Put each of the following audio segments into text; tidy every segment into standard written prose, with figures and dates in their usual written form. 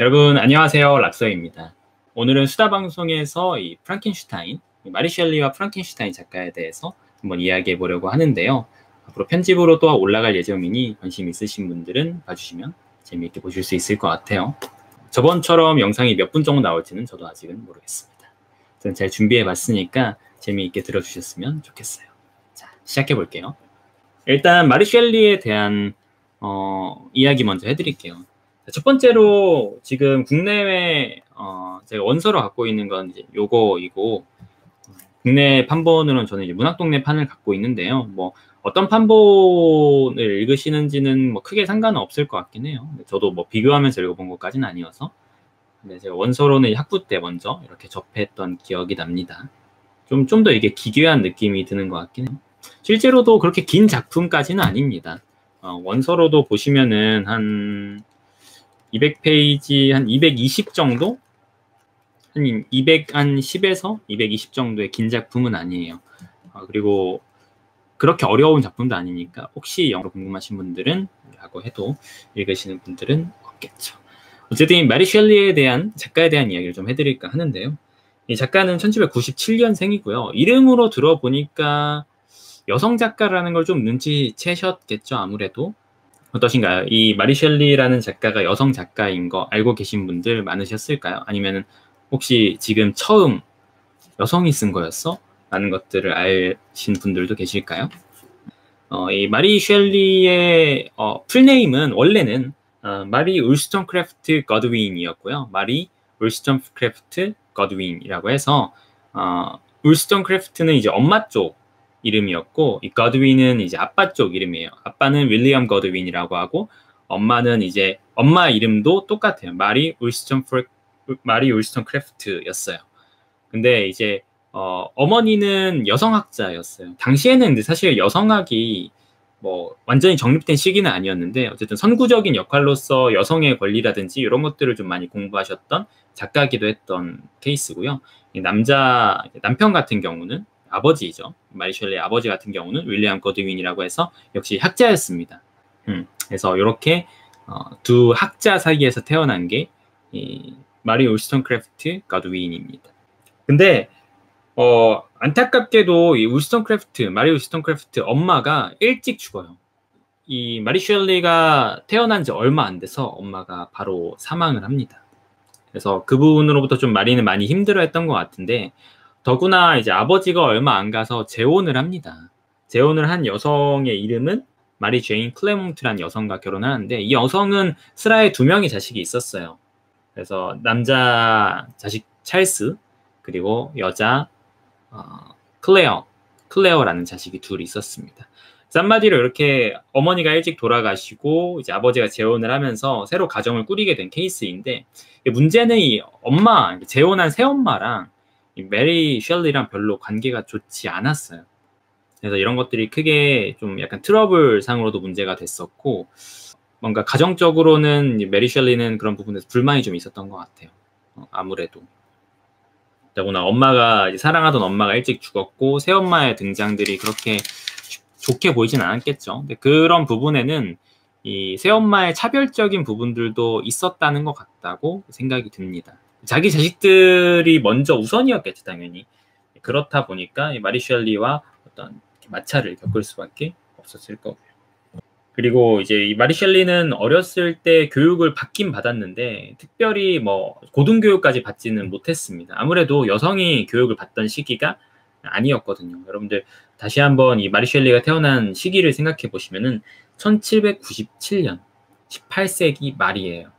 여러분 안녕하세요. 락서입니다. 오늘은 수다 방송에서 이 프랑켄슈타인, 마리 셸리와 프랑켄슈타인 작가에 대해서 한번 이야기해 보려고 하는데요. 앞으로 편집으로 또 올라갈 예정이니 관심 있으신 분들은 봐주시면 재미있게 보실 수 있을 것 같아요. 저번처럼 영상이 몇 분 정도 나올지는 저도 아직은 모르겠습니다. 저는 잘 준비해 봤으니까 재미있게 들어주셨으면 좋겠어요. 자, 시작해 볼게요. 일단 마리 셸리에 대한 이야기 먼저 해드릴게요. 첫 번째로 지금 국내외 제가 원서로 갖고 있는 건 이제 요거이고, 국내 판본으로는 저는 이제 문학동네 판을 갖고 있는데요. 뭐 어떤 판본을 읽으시는지는 뭐 크게 상관은 없을 것 같긴 해요. 저도 뭐 비교하면서 읽어본 것까지는 아니어서. 근데 제가 원서로는 학부 때 먼저 이렇게 접했던 기억이 납니다. 좀 더 이게 기괴한 느낌이 드는 것 같긴 해요. 실제로도 그렇게 긴 작품까지는 아닙니다. 원서로도 보시면은 한 200페이지, 한 220 정도? 한 210에서 220 정도의 긴 작품은 아니에요. 그리고 그렇게 어려운 작품도 아니니까 혹시 영어로 궁금하신 분들은 라고 해도 읽으시는 분들은 없겠죠. 어쨌든 이 마리 셸리에 대한 작가에 대한 이야기를 좀 해드릴까 하는데요. 이 작가는 1797년생이고요. 이름으로 들어보니까 여성 작가라는 걸 좀 눈치채셨겠죠, 아무래도. 어떠신가요? 이 마리 셸리라는 작가가 여성 작가인 거 알고 계신 분들 많으셨을까요? 아니면 혹시 지금 처음 여성이 쓴 거였어? 라는 것들을 아신 분들도 계실까요? 이 마리 셸리의 풀네임은 원래는 마리 울스턴크래프트 거드윈이었고요. 마리 울스턴크래프트 거드윈이라고 해서 울스턴크래프트는 이제 엄마 쪽 이름이었고, 이 거드윈은 이제 아빠 쪽 이름이에요. 아빠는 윌리엄 거드윈이라고 하고, 엄마는 이제 엄마 이름도 똑같아요. 마리 울스턴크래프트였어요. 근데 이제 어머니는 여성학자였어요. 당시에는 근데 사실 여성학이 뭐 완전히 정립된 시기는 아니었는데, 어쨌든 선구적인 역할로서 여성의 권리라든지 이런 것들을 좀 많이 공부하셨던 작가기도 했던 케이스고요. 이 남편 같은 경우는 아버지이죠. 마리 셸리의 아버지 같은 경우는 윌리엄 거드윈이라고 해서 역시 학자였습니다. 그래서 이렇게 두 학자 사이에서 태어난 게 이 마리 울스턴크래프트 거드윈입니다. 근데 안타깝게도 이 마리 울스턴크래프트 엄마가 일찍 죽어요. 이 마리 셸리가 태어난 지 얼마 안 돼서 엄마가 바로 사망을 합니다. 그래서 그 부분으로부터 좀 마리는 많이 힘들어했던 것 같은데, 더구나 이제 아버지가 얼마 안 가서 재혼을 합니다. 재혼을 한 여성의 이름은 마리 제인 클레몽트라는 여성과 결혼을 하는데, 이 여성은 슬하에 2명의 자식이 있었어요. 그래서 남자 자식 찰스, 그리고 여자 클레어라는 자식이 둘이 있었습니다. 한마디로 이렇게 어머니가 일찍 돌아가시고 이제 아버지가 재혼을 하면서 새로 가정을 꾸리게 된 케이스인데, 문제는 이 엄마, 재혼한 새엄마랑 이 메리 셸리랑 별로 관계가 좋지 않았어요. 그래서 이런 것들이 크게 좀 약간 트러블 상으로도 문제가 됐었고, 뭔가 가정적으로는 메리 셸리는 그런 부분에서 불만이 좀 있었던 것 같아요. 아무래도. 더구나 엄마가, 사랑하던 엄마가 일찍 죽었고 새엄마의 등장들이 그렇게 좋게 보이진 않았겠죠. 근데 그런 부분에는 이 새엄마의 차별적인 부분들도 있었다는 것 같다고 생각이 듭니다. 자기 자식들이 먼저 우선이었겠지, 당연히. 그렇다 보니까 이 마리 셸리와 어떤 마찰을 겪을 수밖에 없었을 거고요. 그리고 이제 이 마리 셸리는 어렸을 때 교육을 받긴 받았는데 특별히 뭐 고등교육까지 받지는 못했습니다. 아무래도 여성이 교육을 받던 시기가 아니었거든요. 여러분들 다시 한번 이 마리 셸리가 태어난 시기를 생각해 보시면은 1797년, 18세기 말이에요.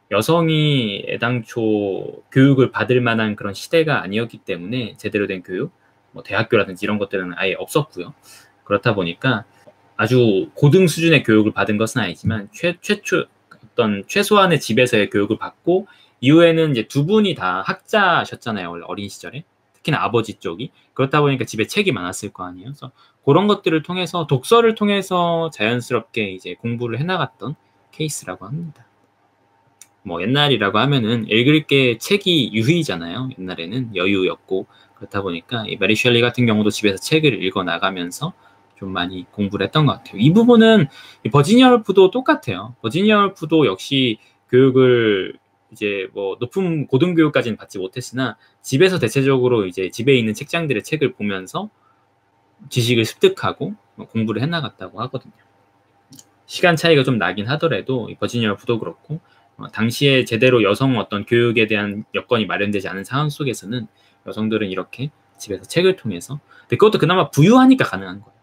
여성이 애당초 교육을 받을 만한 그런 시대가 아니었기 때문에 제대로 된 교육, 뭐 대학교라든지 이런 것들은 아예 없었고요. 그렇다 보니까 아주 고등 수준의 교육을 받은 것은 아니지만 최소한의 집에서의 교육을 받고, 이후에는 이제 두 분이 다 학자셨잖아요, 원래 어린 시절에. 특히나 아버지 쪽이. 그렇다 보니까 집에 책이 많았을 거 아니에요. 그래서 그런 것들을 통해서, 독서를 통해서 자연스럽게 이제 공부를 해나갔던 케이스라고 합니다. 뭐 옛날이라고 하면은 읽을 게 책이 유희잖아요. 옛날에는 여유였고. 그렇다 보니까 이 메리 셸리 같은 경우도 집에서 책을 읽어 나가면서 좀 많이 공부를 했던 것 같아요. 이 부분은 버지니아 울프도 똑같아요. 버지니아 울프도 역시 교육을 이제 뭐 높은 고등교육까지는 받지 못했으나 집에서 대체적으로 이제 집에 있는 책장들의 책을 보면서 지식을 습득하고 공부를 해나갔다고 하거든요. 시간 차이가 좀 나긴 하더라도 버지니아 부도 그렇고 당시에 제대로 여성 어떤 교육에 대한 여건이 마련되지 않은 상황 속에서는 여성들은 이렇게 집에서 책을 통해서, 근데 그것도 그나마 부유하니까 가능한 거예요.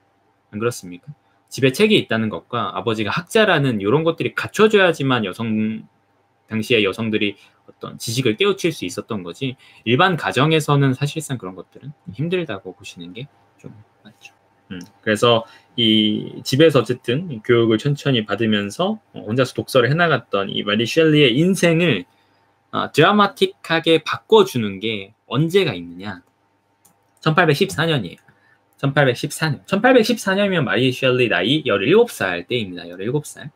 안 그렇습니까? 집에 책이 있다는 것과 아버지가 학자라는 이런 것들이 갖춰져야지만 당시의 여성들이 어떤 지식을 깨우칠 수 있었던 거지, 일반 가정에서는 사실상 그런 것들은 힘들다고 보시는 게 좀 맞죠. 그래서 이 집에서 어쨌든 교육을 천천히 받으면서 혼자서 독서를 해나갔던 이 마리 셸리의 인생을 드라마틱하게 바꿔주는 게 언제가 있느냐? 1814년이에요. 1814년. 1814년이면 마리 셸리 나이 17살 때입니다. 17살.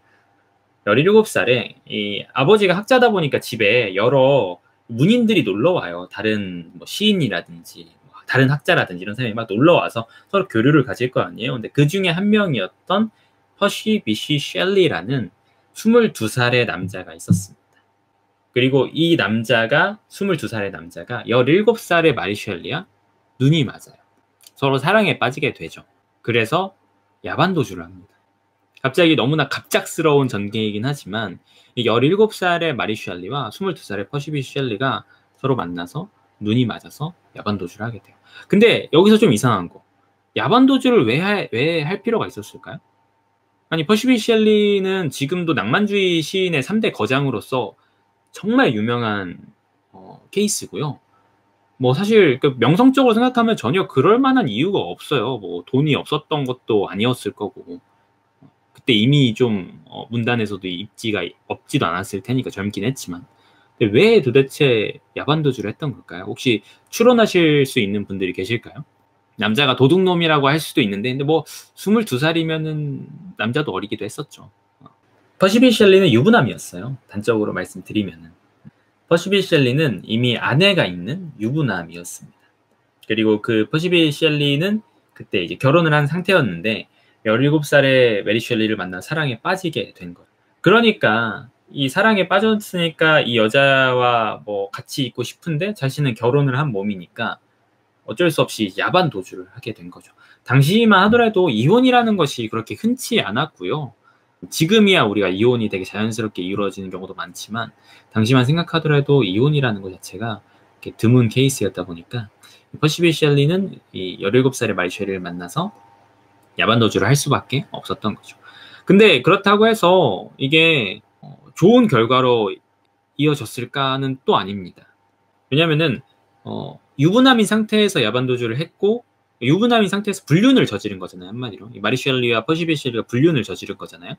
17살에 이 아버지가 학자다 보니까 집에 여러 문인들이 놀러 와요. 다른 뭐 시인이라든지 다른 학자라든지 이런 사람이 막 놀러 와서 서로 교류를 가질 거 아니에요. 근데 그 중에 한 명이었던 퍼시 비시 셸리라는 22살의 남자가 있었습니다. 그리고 이 남자가 22살의 남자가 17살의 마리 셸리와 눈이 맞아요. 서로 사랑에 빠지게 되죠. 그래서 야반도주를 합니다. 갑자기 너무나 갑작스러운 전개이긴 하지만 17살의 마리 셸리와 22살의 퍼시비 셸리가 서로 만나서 눈이 맞아서 야반도주를 하게 돼요. 근데 여기서 좀 이상한 거. 야반도주를 왜 할 필요가 있었을까요? 아니, 퍼시비 셸리는 지금도 낭만주의 시인의 3대 거장으로서 정말 유명한 케이스고요. 뭐 사실 명성적으로 생각하면 전혀 그럴 만한 이유가 없어요. 뭐 돈이 없었던 것도 아니었을 거고. 그때 이미 좀 문단에서도 입지가 없지도 않았을 테니까 젊긴 했지만. 근데 왜 도대체 야반도주를 했던 걸까요? 혹시 추론하실 수 있는 분들이 계실까요? 남자가 도둑놈이라고 할 수도 있는데, 근데 뭐 22살이면은 남자도 어리기도 했었죠. 퍼시비 셸리는 유부남이었어요. 단적으로 말씀드리면은. 퍼시비 셸리는 이미 아내가 있는 유부남이었습니다. 그리고 그 퍼시비 셸리는 그때 이제 결혼을 한 상태였는데 17살의 메리 셸리를 만나 사랑에 빠지게 된 거예요. 그러니까 이 사랑에 빠졌으니까 이 여자와 뭐 같이 있고 싶은데 자신은 결혼을 한 몸이니까 어쩔 수 없이 야반 도주를 하게 된 거죠. 당시만 하더라도 이혼이라는 것이 그렇게 흔치 않았고요. 지금이야 우리가 이혼이 되게 자연스럽게 이루어지는 경우도 많지만 당시만 생각하더라도 이혼이라는 것 자체가 이렇게 드문 케이스였다 보니까 퍼시비 셸리는 이 17살의 마리 셸리를 만나서 야반도주를 할 수밖에 없었던 거죠. 근데 그렇다고 해서 이게 좋은 결과로 이어졌을까는 또 아닙니다. 왜냐면은 유부남인 상태에서 야반도주를 했고 유부남인 상태에서 불륜을 저지른 거잖아요. 한마디로 마리 셸리와 퍼시비 셸리가 불륜을 저지른 거잖아요.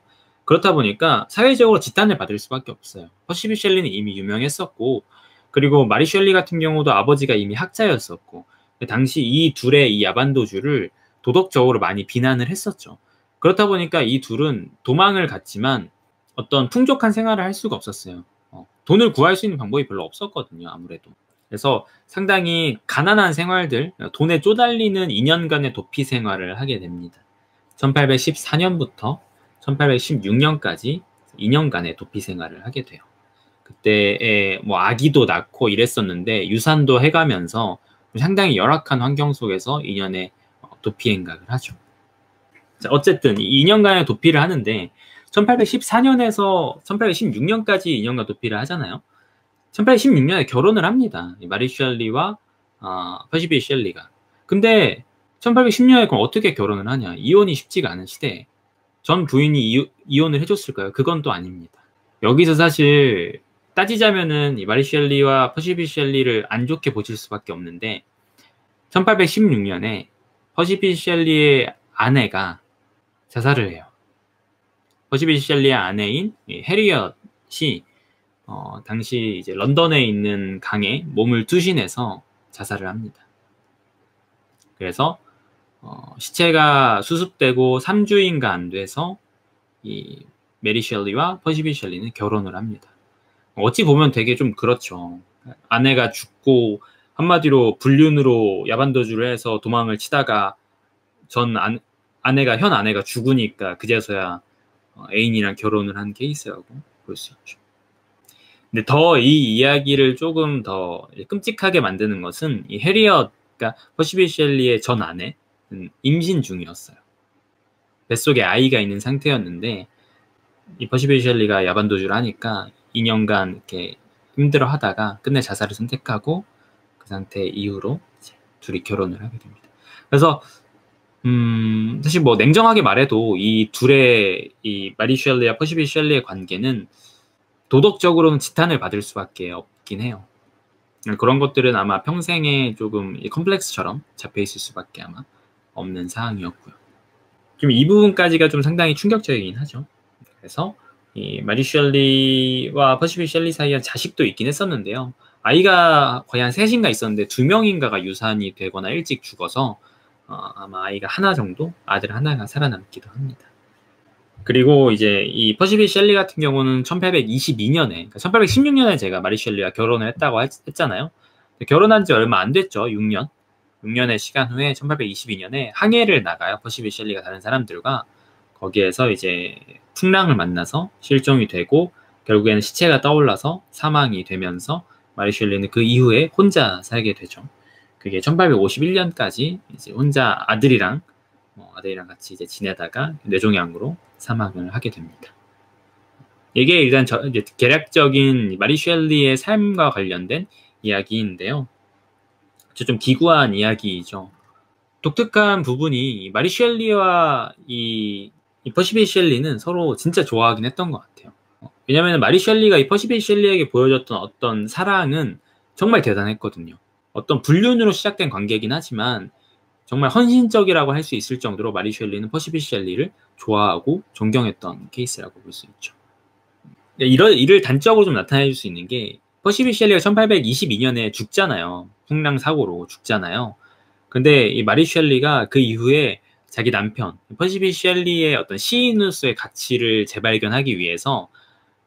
그렇다 보니까 사회적으로 지탄을 받을 수밖에 없어요. 퍼시비 셸리는 이미 유명했었고 그리고 마리 셸리 같은 경우도 아버지가 이미 학자였었고 당시 이 둘의 이 야반도주를 도덕적으로 많이 비난을 했었죠. 그렇다 보니까 이 둘은 도망을 갔지만 어떤 풍족한 생활을 할 수가 없었어요. 돈을 구할 수 있는 방법이 별로 없었거든요. 아무래도. 그래서 상당히 가난한 생활들, 돈에 쪼달리는 2년간의 도피 생활을 하게 됩니다. 1814년부터 1816년까지 2년간의 도피 생활을 하게 돼요. 그때에 뭐 아기도 낳고 이랬었는데 유산도 해가면서 상당히 열악한 환경 속에서 2년의 도피 행각을 하죠. 자, 어쨌든 2년간의 도피를 하는데 1814년에서 1816년까지 2년간 도피를 하잖아요. 1816년에 결혼을 합니다. 마리 셸리와 퍼시비 셸리가. 근데 1810년에 그럼 어떻게 결혼을 하냐? 이혼이 쉽지가 않은 시대에 전 부인이 이혼을 해줬을까요? 그건 또 아닙니다. 여기서 사실 따지자면은 이 마리 셸리와 퍼시비 셸리를 안 좋게 보실 수밖에 없는데 1816년에 퍼시비 셸리의 아내가 자살을 해요. 퍼시비 셸리의 아내인 해리엇이 당시 이제 런던에 있는 강에 몸을 투신해서 자살을 합니다. 그래서 시체가 수습되고 3주인가 안 돼서 이 메리 셸리와 퍼시비 셸리는 결혼을 합니다. 어찌 보면 되게 좀 그렇죠. 아내가 죽고 한마디로 불륜으로 야반도주를 해서 도망을 치다가 현 아내가 죽으니까 그제서야 애인이랑 결혼을 한 케이스라고 볼 수 있죠. 근데 더 이 이야기를 조금 더 끔찍하게 만드는 것은 이 해리엇, 그러니까 퍼시비 셸리의 전 아내는 임신 중이었어요. 뱃속에 아이가 있는 상태였는데 이 퍼시비 셸리가 야반도주를 하니까 2년간 이렇게 힘들어 하다가 끝내 자살을 선택하고 그 상태 이후로 이제 둘이 결혼을 하게 됩니다. 그래서 사실 뭐 냉정하게 말해도 이 둘의 이 마리 셸리와 퍼시비 셸리의 관계는 도덕적으로는 지탄을 받을 수밖에 없긴 해요. 그런 것들은 아마 평생에 조금 컴플렉스처럼 잡혀있을 수밖에 아마 없는 사항이었고요. 좀 이 부분까지가 좀 상당히 충격적이긴 하죠. 그래서 이 마리 셸리와 퍼시비 셸리 사이에 자식도 있긴 했었는데요. 아이가 거의 한 3인가 있었는데 2명인가가 유산이 되거나 일찍 죽어서 아마 아이가 하나 정도, 아들 하나가 살아남기도 합니다. 그리고 이제 이 퍼시비 셸리 같은 경우는 1822년에, 그러니까 1816년에 제가 마리 셸리와 결혼을 했다고 했잖아요. 결혼한 지 얼마 안 됐죠. 6년의 시간 후에 1822년에 항해를 나가요. 퍼시비 셸리가 다른 사람들과. 거기에서 이제 풍랑을 만나서 실종이 되고 결국에는 시체가 떠올라서 사망이 되면서 마리 셸리는 그 이후에 혼자 살게 되죠. 그게 1851년까지 이제 혼자 아들이랑 같이 이제 지내다가 뇌종양으로 사망을 하게 됩니다. 이게 일단 이제 개략적인 마리 셸리의 삶과 관련된 이야기인데요. 좀 기구한 이야기이죠. 독특한 부분이 마리 셸리와 이 퍼시비 셸리는 서로 진짜 좋아하긴 했던 것 같아요. 왜냐하면 마리 셸리가 이 퍼시비 셸리에게 보여줬던 어떤 사랑은 정말 대단했거든요. 어떤 불륜으로 시작된 관계이긴 하지만 정말 헌신적이라고 할 수 있을 정도로 마리 셸리는 퍼시비 셸리를 좋아하고 존경했던 케이스라고 볼 수 있죠. 이를 단적으로 좀 나타내 줄 수 있는 게 퍼시비 셸리가 1822년에 죽잖아요. 풍랑 사고로 죽잖아요. 근데 이 마리 셸리가 그 이후에 자기 남편 퍼시비 셸리의 어떤 시인으로서의 가치를 재발견하기 위해서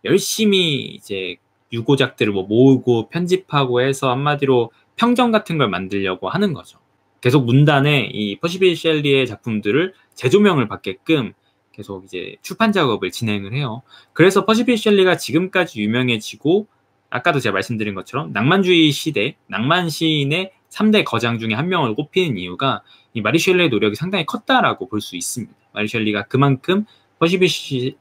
열심히 이제 유고작들을 모으고 편집하고 해서 한마디로 평전 같은 걸 만들려고 하는 거죠. 계속 문단에 이 퍼시비 셸리의 작품들을 재조명을 받게끔 계속 이제 출판 작업을 진행을 해요. 그래서 퍼시비 셸리가 지금까지 유명해지고 아까도 제가 말씀드린 것처럼 낭만주의 시대, 낭만 시인의 3대 거장 중에 한 명을 꼽히는 이유가 이 마리 셸리의 노력이 상당히 컸다라고 볼 수 있습니다. 마리 셸리가 그만큼 퍼시비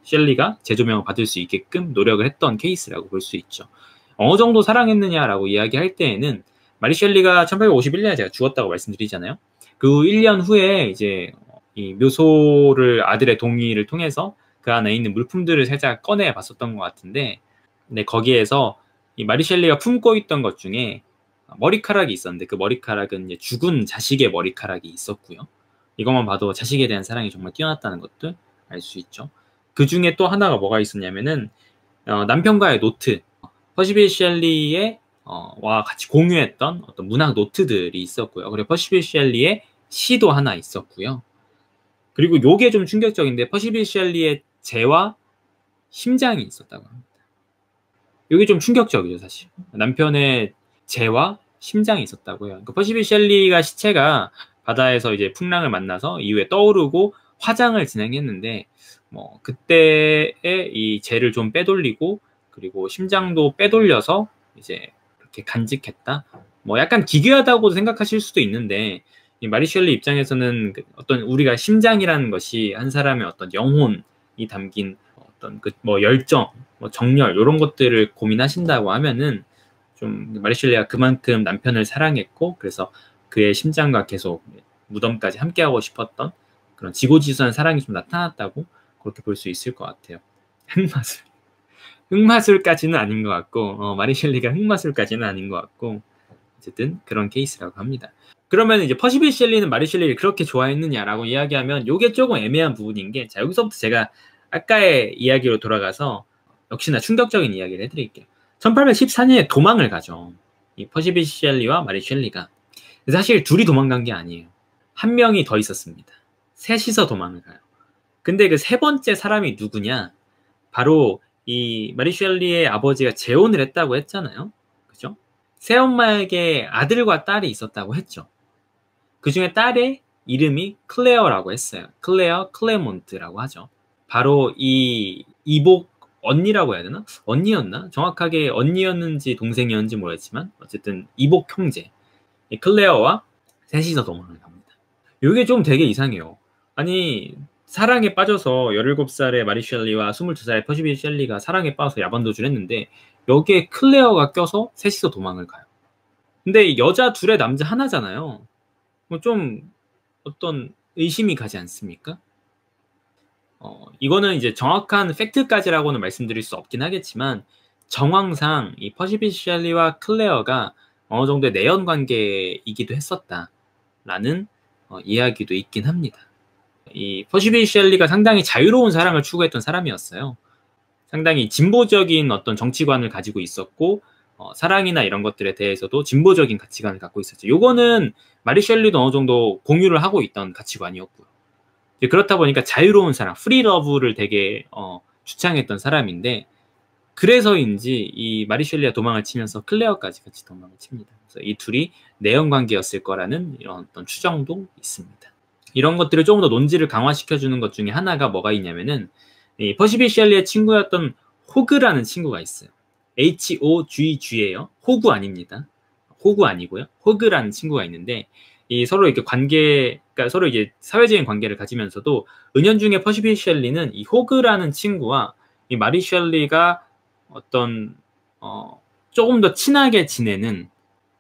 셸리가 재조명을 받을 수 있게끔 노력을 했던 케이스라고 볼 수 있죠. 어느 정도 사랑했느냐라고 이야기할 때에는 마리 셸리가 1851년에 제가 죽었다고 말씀드리잖아요. 그 1년 후에 이제 이 묘소를 아들의 동의를 통해서 그 안에 있는 물품들을 살짝 꺼내 봤었던 것 같은데, 근데 거기에서 이 마리 셸리가 품고 있던 것 중에 머리카락이 있었는데 그 머리카락은 이제 죽은 자식의 머리카락이 있었고요. 이것만 봐도 자식에 대한 사랑이 정말 뛰어났다는 것도 알 수 있죠. 그 중에 또 하나가 뭐가 있었냐면은 남편과의 노트, 퍼시비 셸리의 와 같이 공유했던 어떤 문학 노트들이 있었고요. 그리고 퍼시비 셸리의 시도 하나 있었고요. 그리고 요게 좀 충격적인데 퍼시비 셸리의 재와 심장이 있었다고 합니다. 이게 좀 충격적이죠, 사실. 남편의 재와 심장이 있었다고요. 그러니까 퍼시비 셸리가 시체가 바다에서 이제 풍랑을 만나서 이후에 떠오르고 화장을 진행했는데 그때의 이 재를 좀 빼돌리고 그리고 심장도 빼돌려서 이제 이렇게 간직했다. 약간 기괴하다고 생각하실 수도 있는데 이 마리 셸리 입장에서는 어떤 우리가 심장이라는 것이 한 사람의 어떤 영혼이 담긴 어떤 열정, 정열 이런 것들을 고민하신다고 하면은 좀 마리 셸리가 그만큼 남편을 사랑했고 그래서 그의 심장과 계속 무덤까지 함께하고 싶었던 그런 지고지순한 사랑이 좀 나타났다고 그렇게 볼 수 있을 것 같아요. 흑마술까지는 아닌 것 같고 마리 셸리가 흑마술까지는 아닌 것 같고 어쨌든 그런 케이스라고 합니다. 그러면 이제 퍼시비 셸리는 마리 셸리를 그렇게 좋아했느냐라고 이야기하면 이게 조금 애매한 부분인 게, 자 여기서부터 제가 아까의 이야기로 돌아가서 역시나 충격적인 이야기를 해드릴게요. 1814년에 도망을 가죠. 이 퍼시비 셸리와 마리 셸리가. 사실 둘이 도망간 게 아니에요. 한 명이 더 있었습니다. 셋이서 도망을 가요. 근데 그 세 번째 사람이 누구냐? 바로 이 마리 셸리의 아버지가 재혼을 했다고 했잖아요. 그죠? 새엄마에게 아들과 딸이 있었다고 했죠. 그 중에 딸의 이름이 클레어라고 했어요. 클레어 클레몬트라고 하죠. 바로 이 이복 언니라고 해야 되나? 언니였나? 정확하게 언니였는지 동생이었는지 모르겠지만 어쨌든 이복 형제 이 클레어와 셋이서 도망을 갑니다. 이게 좀 되게 이상해요. 아니 사랑에 빠져서 17살의 마리 셸리와 22살의 퍼시비 셸리가 사랑에 빠져서 야반도주를 했는데 여기에 클레어가 껴서 셋이서 도망을 가요. 근데 여자 둘에 남자 하나잖아요. 뭐 좀 어떤 의심이 가지 않습니까? 이거는 이제 정확한 팩트까지라고는 말씀드릴 수 없긴 하겠지만 정황상 이 퍼시비 셸리와 클레어가 어느 정도의 내연 관계이기도 했었다라는 이야기도 있긴 합니다. 이 퍼시비 셸리가 상당히 자유로운 사랑을 추구했던 사람이었어요. 상당히 진보적인 어떤 정치관을 가지고 있었고 사랑이나 이런 것들에 대해서도 진보적인 가치관을 갖고 있었죠. 요거는 마리 셸리도 어느 정도 공유를 하고 있던 가치관이었고요. 그렇다 보니까 자유로운 사랑, 프리 러브를 되게 주창했던 사람인데 그래서인지 이 마리 셸리가 도망을 치면서 클레어까지 같이 도망을 칩니다. 그래서 이 둘이 내연 관계였을 거라는 이런 어떤 추정도 있습니다. 이런 것들을 조금 더 논지를 강화시켜주는 것 중에 하나가 뭐가 있냐면은 이 퍼시비 셸리의 친구였던 호그라는 친구가 있어요. HOGG예요. 호구 아닙니다. 호구 아니고요. 호그라는 친구가 있는데 이 서로 이렇게 그러니까 서로 이제 사회적인 관계를 가지면서도 은연중에 퍼시비 셸리는 이 호그라는 친구와 이 마리 셸리가 어떤 조금 더 친하게 지내는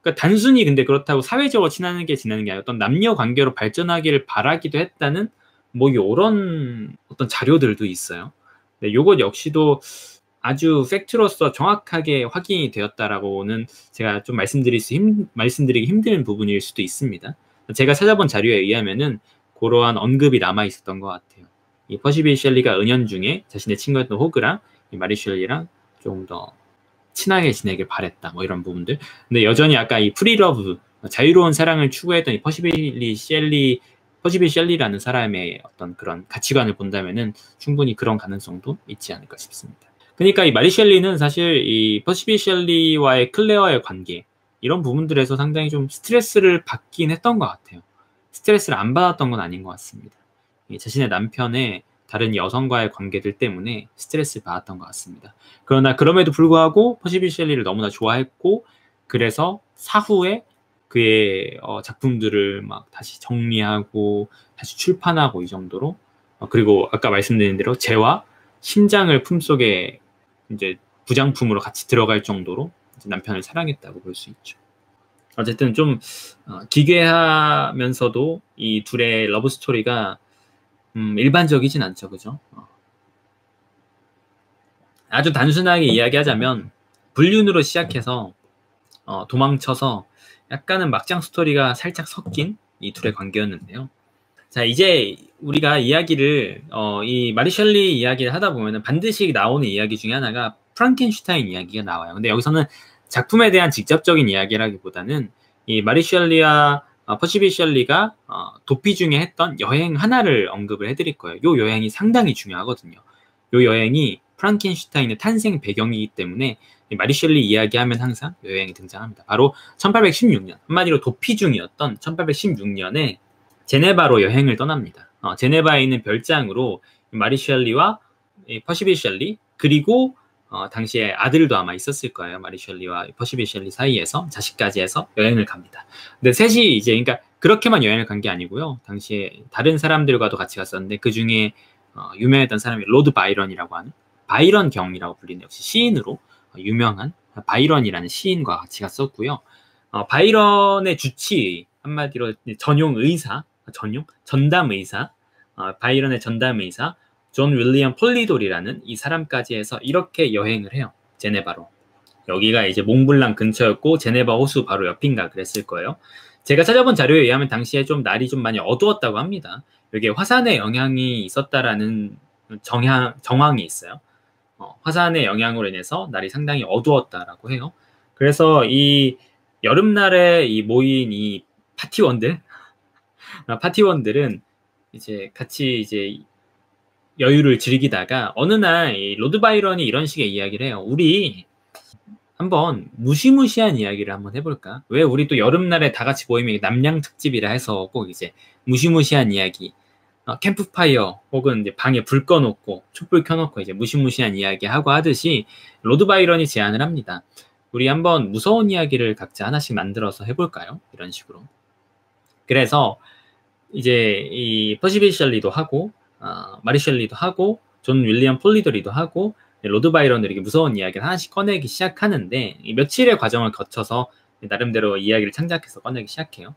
그러니까 단순히 근데 그렇다고 사회적으로 지내는 게 아니라 어떤 남녀 관계로 발전하기를 바라기도 했다는 뭐 이런 어떤 자료들도 있어요. 네, 요것 역시도 아주 팩트로서 정확하게 확인이 되었다라고는 제가 좀 말씀드리기 힘든 부분일 수도 있습니다. 제가 찾아본 자료에 의하면은 그러한 언급이 남아 있었던 것 같아요. 이 퍼시비 셸리가 은연중에 자신의 친구였던 호그랑 이 마리 셸리랑 좀 더 친하게 지내길 바랬다. 뭐 이런 부분들. 근데 여전히 아까 이 프리러브 자유로운 사랑을 추구했던 이 퍼시비 셸리라는 사람의 어떤 그런 가치관을 본다면은 충분히 그런 가능성도 있지 않을까 싶습니다. 그러니까 이 마리 셸리는 사실 이 퍼시비 셸리와의 클레어의 관계 이런 부분들에서 상당히 좀 스트레스를 받긴 했던 것 같아요. 스트레스를 안 받았던 건 아닌 것 같습니다. 자신의 남편의 다른 여성과의 관계들 때문에 스트레스를 받았던 것 같습니다. 그러나 그럼에도 불구하고 퍼시비 셸리를 너무나 좋아했고 그래서 사후에 그의 작품들을 막 다시 정리하고 다시 출판하고 이 정도로 그리고 아까 말씀드린 대로 재와 심장을 품속에 이제 부장품으로 같이 들어갈 정도로 남편을 사랑했다고 볼 수 있죠. 어쨌든 좀 기괴하면서도 이 둘의 러브 스토리가 일반적이진 않죠, 그죠? 아주 단순하게 이야기하자면 불륜으로 시작해서 도망쳐서 약간은 막장 스토리가 살짝 섞인 이 둘의 관계였는데요. 자, 이제 우리가 이야기를 이 마리 셸리 이야기를 하다 보면은 반드시 나오는 이야기 중에 하나가 프랑켄슈타인 이야기가 나와요. 근데 여기서는 작품에 대한 직접적인 이야기라기보다는 이 마리 셸리와 퍼시비 셸리가 도피 중에 했던 여행 하나를 언급을 해드릴 거예요. 이 여행이 상당히 중요하거든요. 이 여행이 프랑켄슈타인의 탄생 배경이기 때문에 마리 셸리 이야기하면 항상 이 여행이 등장합니다. 바로 1816년, 한마디로 도피 중이었던 1816년에 제네바로 여행을 떠납니다. 제네바에 있는 별장으로 마리 셸리와 퍼시비 셸리 그리고 당시에 아들도 아마 있었을 거예요. 마리 셸리와 퍼시비 셸리 사이에서 자식까지 해서 여행을 갑니다. 근데 셋이 이제 그러니까 그렇게만 여행을 간 게 아니고요. 당시에 다른 사람들과도 같이 갔었는데 그 중에 유명했던 사람이 로드 바이런이라고 하는 바이런 경이라고 불리는 역시 시인으로 유명한 바이런이라는 시인과 같이 갔었고요. 바이런의 주치 한마디로 전담 의사 바이런의 전담 의사 존 윌리엄 폴리돌이라는 이 사람까지 해서 이렇게 여행을 해요. 제네바로. 여기가 이제 몽블랑 근처였고 제네바 호수 바로 옆인가 그랬을 거예요. 제가 찾아본 자료에 의하면 당시에 좀 날이 좀 많이 어두웠다고 합니다. 여기에 화산의 영향이 있었다라는 정황이 있어요. 화산의 영향으로 인해서 날이 상당히 어두웠다라고 해요. 그래서 이 여름날에 이 모인 이 파티원들은 이제 같이 이제 여유를 즐기다가 어느 날 이 로드 바이런이 이런 식의 이야기를 해요. 우리 한번 무시무시한 이야기를 한번 해볼까? 왜 우리 또 여름날에 다 같이 모이면 남양 특집이라 해서 꼭 이제 무시무시한 이야기 캠프파이어 혹은 이제 방에 불 꺼놓고 촛불 켜놓고 이제 무시무시한 이야기 하고 하듯이 로드 바이런이 제안을 합니다. 우리 한번 무서운 이야기를 각자 하나씩 만들어서 해볼까요? 이런 식으로. 그래서 이제 이 퍼시 bysshe 셸리도 하고 마리 셸리도 하고 존 윌리엄 폴리더리도 하고 로드 바이런을 이렇게 무서운 이야기를 하나씩 꺼내기 시작하는데 며칠의 과정을 거쳐서 나름대로 이야기를 창작해서 꺼내기 시작해요.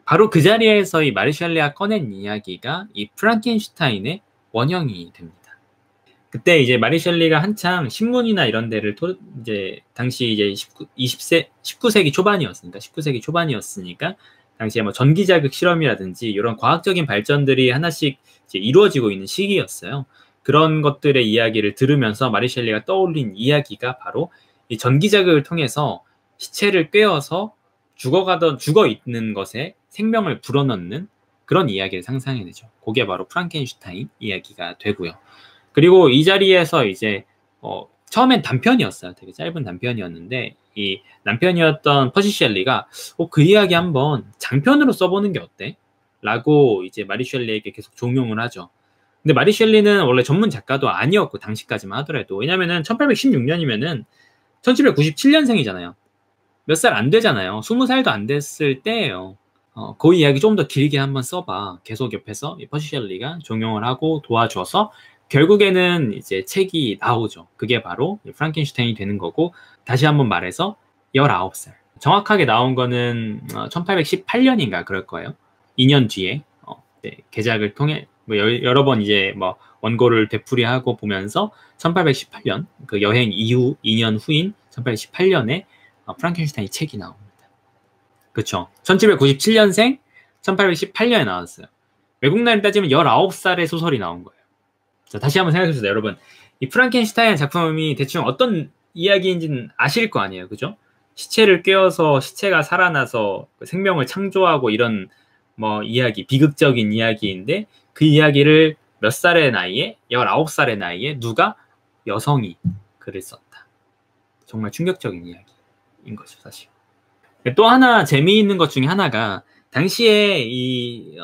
바로 그 자리에서 이 마리 셸리가 꺼낸 이야기가 이 프랑켄슈타인의 원형이 됩니다. 그때 이제 마리 셸리가 한창 신문이나 이런 데를 이제 당시 이제 19세기 초반이었으니까 당시에 뭐 전기자극 실험이라든지 이런 과학적인 발전들이 하나씩 이제 이루어지고 있는 시기였어요. 그런 것들의 이야기를 들으면서 마리 셸리가 떠올린 이야기가 바로 이 전기자극을 통해서 시체를 꿰어서 죽어 있는 것에 생명을 불어넣는 그런 이야기를 상상해내죠. 그게 바로 프랑켄슈타인 이야기가 되고요. 그리고 이 자리에서 이제 처음엔 단편이었어요. 되게 짧은 단편이었는데 이 남편이었던 퍼시 셸리가 그 이야기 한번 장편으로 써보는 게 어때? 라고 이제 마리 셸리에게 계속 종용을 하죠. 근데 마리 셸리는 원래 전문 작가도 아니었고 당시까지만 하더라도 왜냐면은 1816년이면은 1797년생이잖아요. 몇 살 안 되잖아요. 20살도 안 됐을 때예요. 그 이야기 좀 더 길게 한번 써봐. 계속 옆에서 퍼시 셸리가 종용을 하고 도와줘서 결국에는 이제 책이 나오죠. 그게 바로 프랑켄슈타인이 되는 거고 다시 한번 말해서 19살. 정확하게 나온 거는 1818년인가 그럴 거예요. 2년 뒤에 네, 개작을 통해 뭐 여러 번 이제 뭐 원고를 되풀이하고 보면서 1818년 그 여행 이후 2년 후인 1818년에 프랑켄슈타인 책이 나옵니다. 그쵸. 1797년생 1818년에 나왔어요. 외국 나이로 따지면 19살의 소설이 나온 거예요. 자, 다시 한번 생각해보세요, 여러분. 이 프랑켄슈타인 작품이 대충 어떤 이야기인지는 아실 거 아니에요, 그죠? 시체를 꿰어서 시체가 살아나서 생명을 창조하고 이런 뭐 이야기, 비극적인 이야기인데 그 이야기를 몇 살의 나이에, 19살의 나이에 누가 여성이 글을 썼다. 정말 충격적인 이야기인 거죠, 사실. 또 하나 재미있는 것 중에 하나가 당시에 이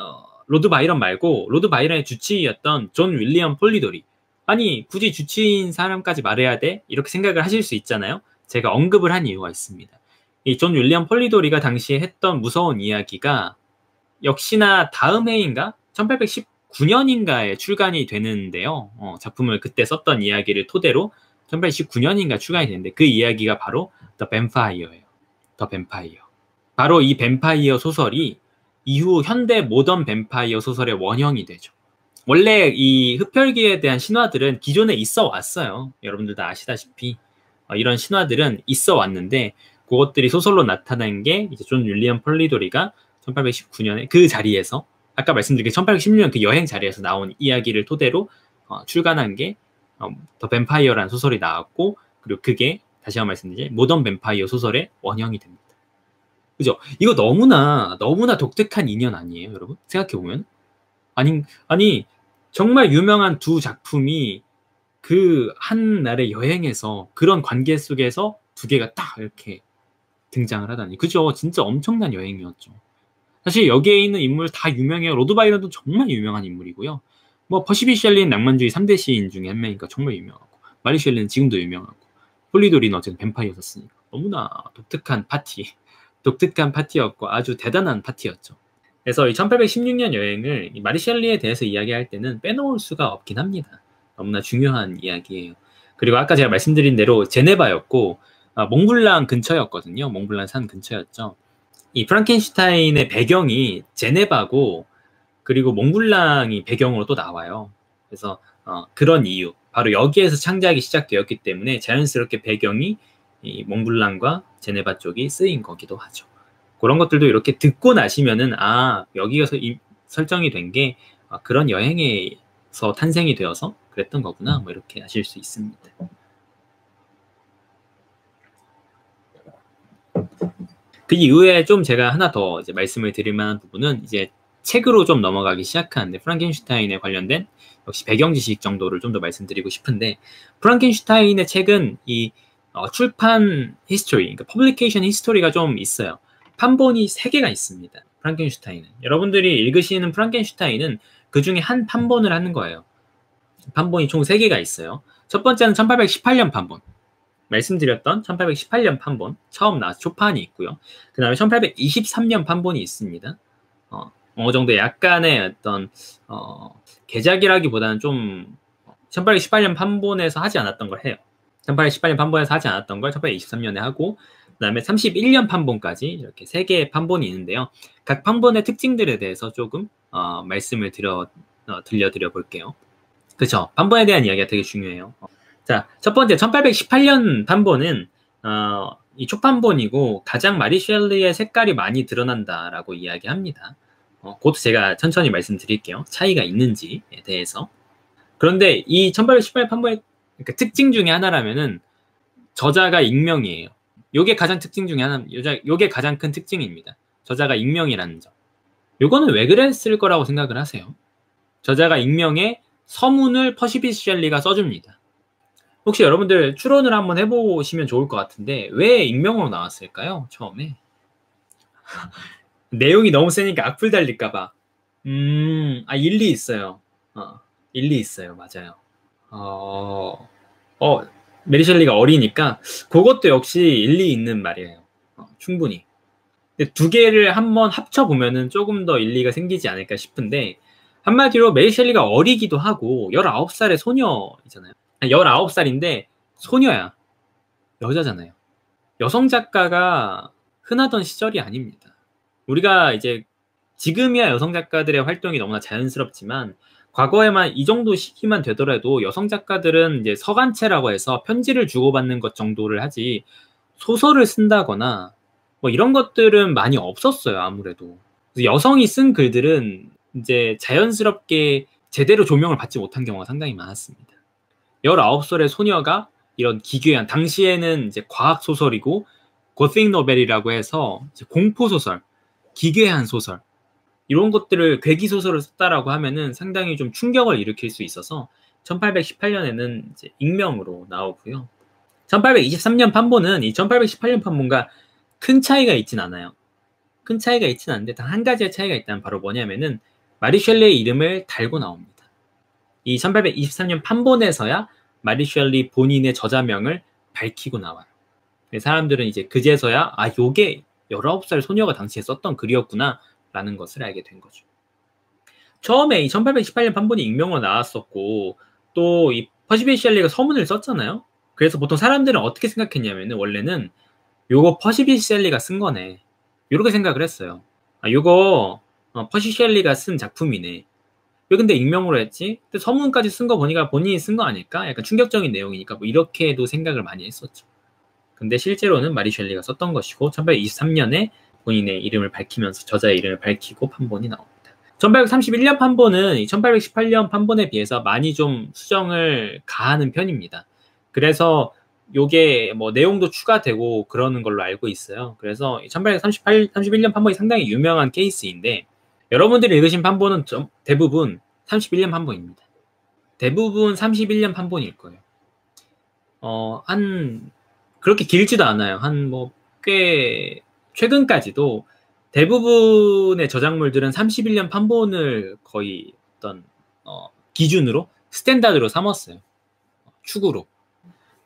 로드 바이런 말고 로드 바이런의 주치의였던 존 윌리엄 폴리더리. 아니 굳이 주치의인 사람까지 말해야 돼? 이렇게 생각을 하실 수 있잖아요. 제가 언급을 한 이유가 있습니다. 이 존 윌리엄 폴리더리가 당시에 했던 무서운 이야기가 역시나 다음 해인가? 1819년인가에 출간이 되는데요. 작품을 그때 썼던 이야기를 토대로 1819년인가 출간이 되는데 그 이야기가 바로 The Vampire예요. 더 뱀파이어. 바로 이 뱀파이어 소설이 이후 현대 모던 뱀파이어 소설의 원형이 되죠. 원래 이 흡혈귀에 대한 신화들은 기존에 있어 왔어요. 여러분들 다 아시다시피 이런 신화들은 있어 왔는데 그것들이 소설로 나타난 게 이제 존 윌리엄 폴리더리가 1819년에 그 자리에서 아까 말씀드린 1816년 그 여행 자리에서 나온 이야기를 토대로 출간한 게 더 뱀파이어라는 소설이 나왔고 그리고 그게 다시 한번 말씀드리면 모던 뱀파이어 소설의 원형이 됩니다. 그죠? 이거 너무나 독특한 인연 아니에요, 여러분? 생각해보면. 아니, 정말 유명한 두 작품이 그 한 날의 여행에서 그런 관계 속에서 두 개가 딱 이렇게 등장을 하다니. 그죠? 진짜 엄청난 여행이었죠. 사실 여기에 있는 인물 다 유명해요. 로드 바이런도 정말 유명한 인물이고요. 뭐 퍼시 bysshe 셸리는 낭만주의 3대 시인 중에 한 명이니까 정말 유명하고 마리 셸리는 지금도 유명하고 폴리더리는 어쨌든 뱀파이어였으니까 너무나 독특한 파티였고 아주 대단한 파티였죠. 그래서 이 1816년 여행을 이 마리 셸리에 대해서 이야기할 때는 빼놓을 수가 없긴 합니다. 너무나 중요한 이야기예요. 그리고 아까 제가 말씀드린 대로 제네바였고 몽블랑 근처였거든요. 몽블랑 산 근처였죠. 이 프랑켄슈타인의 배경이 제네바고 그리고 몽블랑이 배경으로 또 나와요. 그래서 그런 이유 바로 여기에서 창작이 시작되었기 때문에 자연스럽게 배경이 이 몽블랑과 제네바 쪽이 쓰인 거기도 하죠. 그런 것들도 이렇게 듣고 나시면은 여기가 설정이 된 게 그런 여행에서 탄생이 되어서 그랬던 거구나 뭐 이렇게 아실 수 있습니다. 그 이후에 좀 제가 하나 더 이제 말씀을 드릴 만한 부분은 이제 책으로 좀 넘어가기 시작하는데 프랑켄슈타인에 관련된 역시 배경 지식 정도를 좀 더 말씀드리고 싶은데 프랑켄슈타인의 책은 이 출판 히스토리, 그러니까 퍼블리케이션 히스토리가 좀 있어요. 판본이 3개가 있습니다. 프랑켄슈타인은. 여러분들이 읽으시는 프랑켄슈타인은 그 중에 한 판본을 하는 거예요. 판본이 총 3개가 있어요. 첫 번째는 1818년 판본. 말씀드렸던 1818년 판본. 처음 나와서 초판이 있고요. 그 다음에 1823년 판본이 있습니다. 어느 정도 약간의 어떤, 개작이라기보다는 좀 1818년 판본에서 하지 않았던 걸 해요. 1818년 판본에서 하지 않았던 걸 1823년에 하고, 그 다음에 31년 판본까지 이렇게 3개의 판본이 있는데요. 각 판본의 특징들에 대해서 조금 말씀을 들려드려 볼게요. 그쵸? 판본에 대한 이야기가 되게 중요해요. 자, 첫 번째 1818년 판본은 이 초판본이고 가장 마리 셸리의 색깔이 많이 드러난다라고 이야기합니다. 그것도 제가 천천히 말씀드릴게요. 차이가 있는지에 대해서. 그런데 이 1818 판본의 그러니까 특징 중에 하나라면은 저자가 익명이에요. 요게 가장 특징 중에 하나, 요게 가장 큰 특징입니다. 저자가 익명이라는 점. 요거는 왜 그랬을 거라고 생각을 하세요? 저자가 익명의 서문을 퍼시비스 셸리가 써줍니다. 혹시 여러분들 추론을 한번 해보시면 좋을 것 같은데 왜 익명으로 나왔을까요? 처음에 내용이 너무 세니까 악플 달릴까봐. 일리 있어요. 일리 있어요. 맞아요. 메리 셸리가 어리니까 그것도 역시 일리 있는 말이에요. 충분히. 근데 두 개를 한번 합쳐보면은 조금 더 일리가 생기지 않을까 싶은데 한마디로 메리 셸리가 어리기도 하고 19살의 소녀이잖아요. 19살인데 소녀야. 여자잖아요. 여성 작가가 흔하던 시절이 아닙니다. 우리가 이제 지금이야 여성 작가들의 활동이 너무나 자연스럽지만 과거에만 이 정도 시기만 되더라도 여성 작가들은 이제 서간체라고 해서 편지를 주고받는 것 정도를 하지 소설을 쓴다거나 뭐 이런 것들은 많이 없었어요. 아무래도. 그래서 여성이 쓴 글들은 이제 자연스럽게 제대로 조명을 받지 못한 경우가 상당히 많았습니다. 19살의 소녀가 이런 기괴한, 당시에는 이제 과학소설이고, 고틱 노벨이라고 해서 공포소설, 기괴한 소설, 이런 것들을 괴기소설을 썼다라고 하면은 상당히 좀 충격을 일으킬 수 있어서 1818년에는 이제 익명으로 나오고요. 1823년 판본은 이 1818년 판본과 큰 차이가 있진 않아요. 큰 차이가 있진 않은데 단 한 가지의 차이가 있다면 바로 뭐냐면은 마리 셸리의 이름을 달고 나옵니다. 이 1823년 판본에서야 마리 셸리 본인의 저자명을 밝히고 나와요. 사람들은 이제 그제서야 요게 19살 소녀가 당시에 썼던 글이었구나 라는 것을 알게 된 거죠. 처음에 이 1818년 판본이 익명으로 나왔었고 또 이 퍼시비스 셸리가 서문을 썼잖아요. 그래서 보통 사람들은 어떻게 생각했냐면은 원래는 요거 퍼시비스 셸리가 쓴 거네 이렇게 생각을 했어요. 요거 퍼시비스 셸리가 쓴 작품이네. 왜 근데 익명으로 했지? 근데 서문까지 쓴 거 보니까 본인이 쓴 거 아닐까? 약간 충격적인 내용이니까 뭐 이렇게도 생각을 많이 했었죠. 근데 실제로는 마리 셸리가 썼던 것이고 1823년에 본인의 이름을 밝히면서 저자의 이름을 밝히고 판본이 나옵니다. 1831년 판본은 1818년 판본에 비해서 많이 좀 수정을 가하는 편입니다. 그래서 요게 뭐 내용도 추가되고 그러는 걸로 알고 있어요. 그래서 1831년 판본이 상당히 유명한 케이스인데 여러분들이 읽으신 판본은 대부분 31년 판본입니다. 대부분 31년 판본일 거예요. 그렇게 길지도 않아요. 꽤 최근까지도 대부분의 저작물들은 31년 판본을 거의 어떤 기준으로 스탠다드로 삼았어요. 축으로.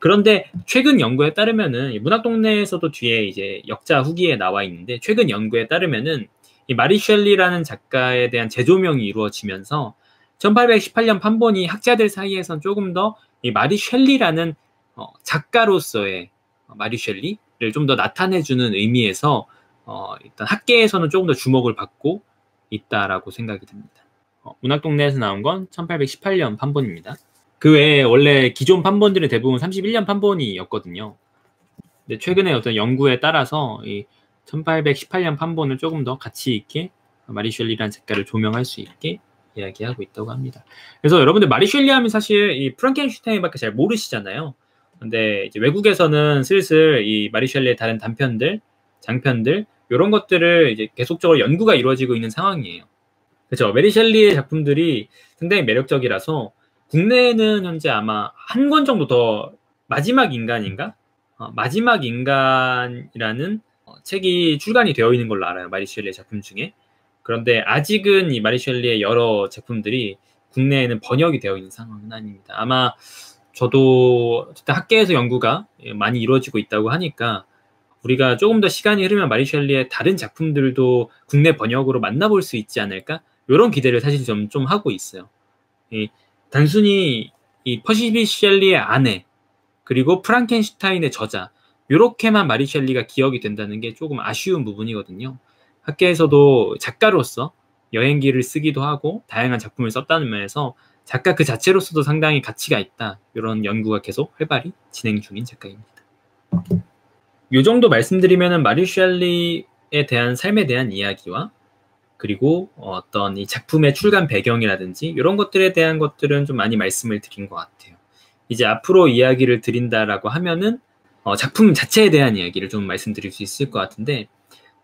그런데 최근 연구에 따르면은 문학동네에서도 뒤에 이제 역자 후기에 나와 있는데 최근 연구에 따르면은 이 마리 셸리라는 작가에 대한 재조명이 이루어지면서 1818년 판본이 학자들 사이에선 조금 더 이 마리 셸리라는 작가로서의 마리 셸리를 좀 더 나타내주는 의미에서 일단 학계에서는 조금 더 주목을 받고 있다라고 생각이 듭니다. 문학동네에서 나온 건 1818년 판본입니다. 그 외에 원래 기존 판본들은 대부분 31년 판본이었거든요. 근데 최근에 어떤 연구에 따라서 이 1818년 판본을 조금 더 가치 있게 마리 셸리라는 작가를 조명할 수 있게 이야기하고 있다고 합니다. 그래서 여러분들 마리 셸리 하면 사실 이 프랑켄슈타인밖에 잘 모르시잖아요. 근데 이제 외국에서는 슬슬 이 마리 셸리의 다른 단편들, 장편들 이런 것들을 이제 계속적으로 연구가 이루어지고 있는 상황이에요. 그렇죠. 메리 셸리의 작품들이 상당히 매력적이라서 국내에는 현재 아마 한 권 정도 더 마지막 인간인가? 마지막 인간이라는 책이 출간이 되어 있는 걸로 알아요. 마리 셸리의 작품 중에. 그런데 아직은 이 마리 셸리의 여러 제품들이 국내에는 번역이 되어 있는 상황은 아닙니다. 아마 저도 어쨌든 학계에서 연구가 많이 이루어지고 있다고 하니까 우리가 조금 더 시간이 흐르면 마리 셸리의 다른 작품들도 국내 번역으로 만나볼 수 있지 않을까? 이런 기대를 사실 좀 하고 있어요. 이, 단순히 이 퍼시비 셸리의 아내 그리고 프랑켄슈타인의 저자 이렇게만 마리 셸리가 기억이 된다는 게 조금 아쉬운 부분이거든요. 학계에서도 작가로서 여행기를 쓰기도 하고 다양한 작품을 썼다는 면에서 작가 그 자체로서도 상당히 가치가 있다. 이런 연구가 계속 활발히 진행 중인 작가입니다. 이 정도 말씀드리면은 마리 셸리에 대한 삶에 대한 이야기와 그리고 어떤 이 작품의 출간 배경이라든지 이런 것들에 대한 것들은 좀 많이 말씀을 드린 것 같아요. 이제 앞으로 이야기를 드린다라고 하면은 작품 자체에 대한 이야기를 좀 말씀드릴 수 있을 것 같은데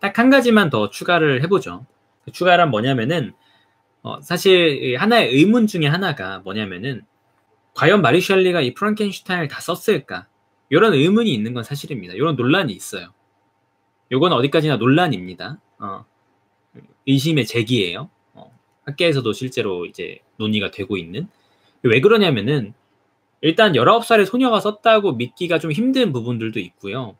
딱 한 가지만 더 추가를 해보죠. 그 추가란 뭐냐면은 사실 하나의 의문 중에 하나가 뭐냐면은 과연 마리 셸리가 이 프랑켄슈타인을 다 썼을까? 이런 의문이 있는 건 사실입니다. 이런 논란이 있어요. 이건 어디까지나 논란입니다. 의심의 제기예요. 학계에서도 실제로 이제 논의가 되고 있는. 왜 그러냐면은 일단 19살의 소녀가 썼다고 믿기가 좀 힘든 부분들도 있고요.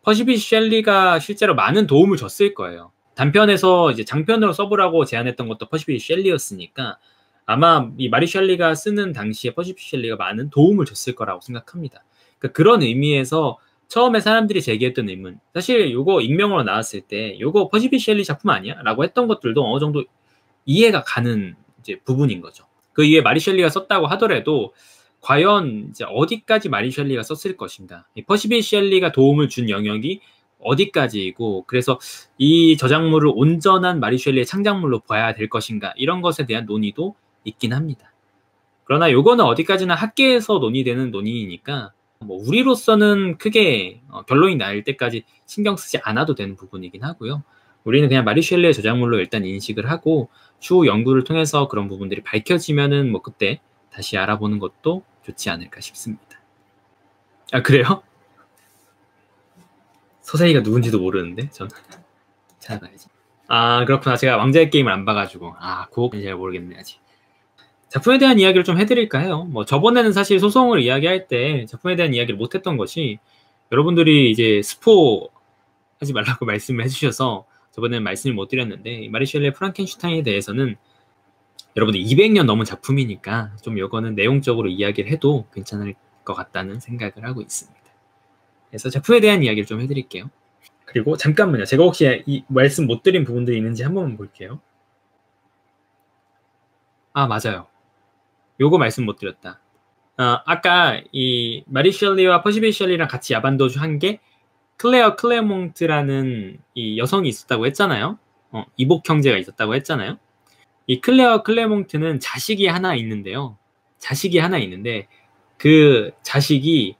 퍼시비 셸리가 실제로 많은 도움을 줬을 거예요. 단편에서 이제 장편으로 써보라고 제안했던 것도 퍼시비 셸리였으니까 아마 이 마리 셸리가 쓰는 당시에 퍼시비 셸리가 많은 도움을 줬을 거라고 생각합니다. 그러니까 그런 의미에서 처음에 사람들이 제기했던 의문, 사실 이거 익명으로 나왔을 때 이거 퍼시비 셸리 작품 아니야? 라고 했던 것들도 어느 정도 이해가 가는 이제 부분인 거죠. 그 이후에 마리 셸리가 썼다고 하더라도 과연 이제 어디까지 마리 셸리가 썼을 것인가? 이 퍼시비 셸리가 도움을 준 영역이 어디까지이고 그래서 이 저작물을 온전한 마리 셸리의 창작물로 봐야 될 것인가? 이런 것에 대한 논의도 있긴 합니다. 그러나 요거는 어디까지나 학계에서 논의되는 논의이니까 뭐 우리로서는 크게 결론이 날 때까지 신경 쓰지 않아도 되는 부분이긴 하고요. 우리는 그냥 마리 셸리의 저작물로 일단 인식을 하고 추후 연구를 통해서 그런 부분들이 밝혀지면은 뭐 그때 다시 알아보는 것도 좋지 않을까 싶습니다. 아, 그래요? 서세이가 누군지도 모르는데 저는 찾아봐야지. 아, 그렇구나. 제가 왕자의 게임을 안 봐가지고 그거는 잘 모르겠네 아직. 작품에 대한 이야기를 좀 해드릴까 해요. 뭐 저번에는 사실 소송을 이야기할 때 작품에 대한 이야기를 못했던 것이 여러분들이 이제 스포 하지 말라고 말씀을 해주셔서 저번에는 말씀을 못 드렸는데 마리 셸리의 프랑켄슈타인에 대해서는 여러분들 200년 넘은 작품이니까 좀 이거는 내용적으로 이야기를 해도 괜찮을 것 같다는 생각을 하고 있습니다. 그래서 작품에 대한 이야기를 좀 해드릴게요. 그리고 잠깐만요. 제가 혹시 이 말씀 못 드린 부분들이 있는지 한 번만 볼게요. 아, 맞아요. 요거 말씀 못 드렸다. 아까 이 마리 셸리와 퍼시비 셸리랑 같이 야반도주 한 게 클레어 클레몽트라는 이 여성이 있었다고 했잖아요. 이복 형제가 있었다고 했잖아요. 이 클레어 클레몽트는 자식이 하나 있는데요. 자식이 하나 있는데 그 자식이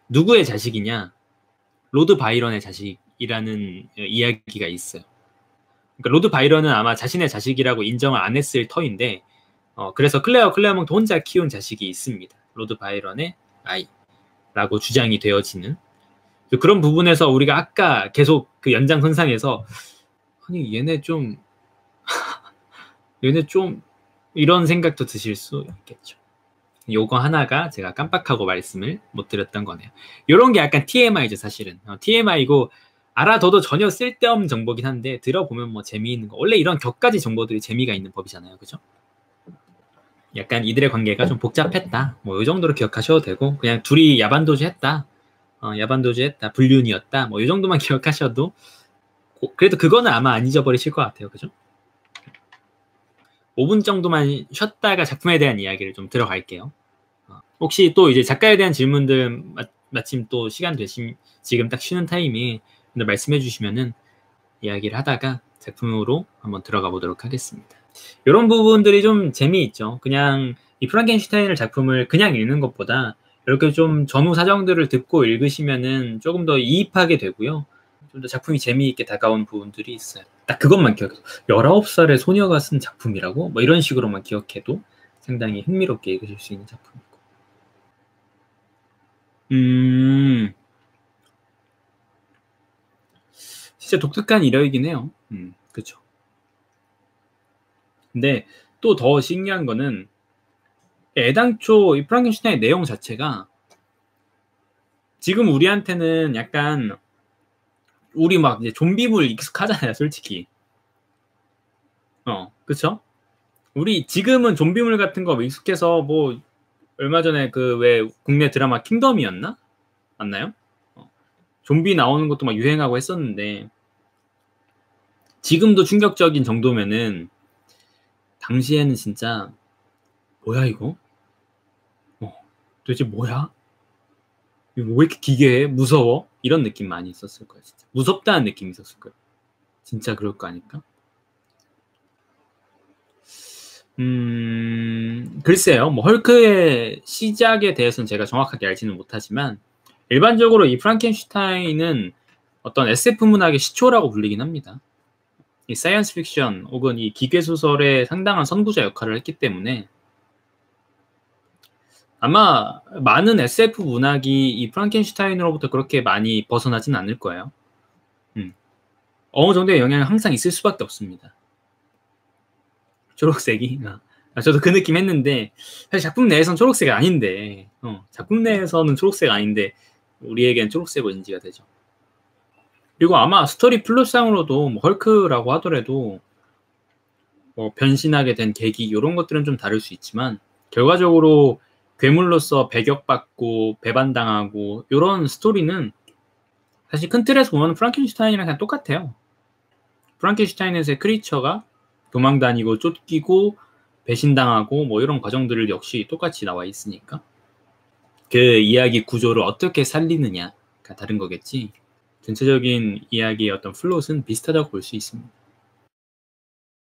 누구의 자식이냐? 로드 바이런의 자식이라는 이야기가 있어요. 그러니까 로드 바이런은 아마 자신의 자식이라고 인정을 안 했을 터인데 그래서 클레어 클레몽트 혼자 키운 자식이 있습니다. 로드 바이런의 아이라고 주장이 되어지는 그런 부분에서 우리가 아까 계속 그 연장선상에서 아니 얘네 좀 이런 생각도 드실 수 있겠죠. 요거 하나가 제가 깜빡하고 말씀을 못 드렸던 거네요. 요런 게 약간 TMI죠, 사실은. TMI고 알아둬도 전혀 쓸데없는 정보긴 한데 들어보면 뭐 재미있는 거. 원래 이런 격가지 정보들이 재미가 있는 법이잖아요. 그죠? 약간 이들의 관계가 좀 복잡했다. 뭐 이 정도로 기억하셔도 되고 그냥 둘이 야반도주 했다. 야반도주 했다. 불륜이었다. 뭐 이 정도만 기억하셔도 그래도 그거는 아마 안 잊어버리실 것 같아요. 그죠? 5분 정도만 쉬었다가 작품에 대한 이야기를 좀 들어갈게요. 혹시 또 이제 작가에 대한 질문들 마침 또 시간 되신 지금 딱 쉬는 타임에 말씀해 주시면은 이야기를 하다가 작품으로 한번 들어가 보도록 하겠습니다. 이런 부분들이 좀 재미있죠. 그냥 이 프랑켄슈타인을 작품을 그냥 읽는 것보다 이렇게 좀 전후 사정들을 듣고 읽으시면은 조금 더 이입하게 되고요. 좀 더 작품이 재미있게 다가오는 부분들이 있어요. 딱 그것만 기억해도 19살의 소녀가 쓴 작품이라고? 뭐 이런 식으로만 기억해도 상당히 흥미롭게 읽으실 수 있는 작품이고. 진짜 독특한 일화이긴 해요. 그쵸. 근데 또 더 신기한 거는 애당초 이 프랑켄슈타인 내용 자체가 지금 우리한테는 약간 우리 막 이제 좀비물 익숙하잖아요, 솔직히. 그쵸? 우리 지금은 좀비물 같은 거 익숙해서 뭐 얼마 전에 그 왜 국내 드라마 킹덤이었나? 맞나요? 좀비 나오는 것도 막 유행하고 했었는데 지금도 충격적인 정도면은 당시에는 진짜 뭐야 이거? 도대체 뭐야? 이거 왜 이렇게 기괴해? 무서워? 이런 느낌 많이 있었을 거예요. 진짜. 무섭다는 느낌이 있었을 거예요. 진짜 그럴 거 아닐까? 글쎄요. 뭐 헐크의 시작에 대해서는 제가 정확하게 알지는 못하지만 일반적으로 이 프랑켄슈타인은 어떤 SF 문학의 시초라고 불리긴 합니다. 이 사이언스 픽션 혹은 이 기괴 소설의 상당한 선구자 역할을 했기 때문에 아마 많은 SF 문학이 이 프랑켄슈타인으로부터 그렇게 많이 벗어나진 않을 거예요. 어느 정도의 영향은 항상 있을 수밖에 없습니다. 초록색이? 저도 그 느낌 했는데 사실 작품 내에서는 초록색이 아닌데 작품 내에서는 초록색 아닌데 우리에겐 초록색으로 인지가 되죠. 그리고 아마 스토리 플롯상으로도 뭐 헐크라고 하더라도 뭐 변신하게 된 계기 이런 것들은 좀 다를 수 있지만 결과적으로 괴물로서 배격받고 배반당하고 이런 스토리는 사실 큰 틀에서 보면 프랑켄슈타인이랑 그냥 똑같아요. 프랑켄슈타인에서의 크리처가 도망다니고 쫓기고 배신당하고 뭐 이런 과정들을 역시 똑같이 나와 있으니까 그 이야기 구조를 어떻게 살리느냐가 다른 거겠지 전체적인 이야기의 어떤 플롯은 비슷하다고 볼 수 있습니다.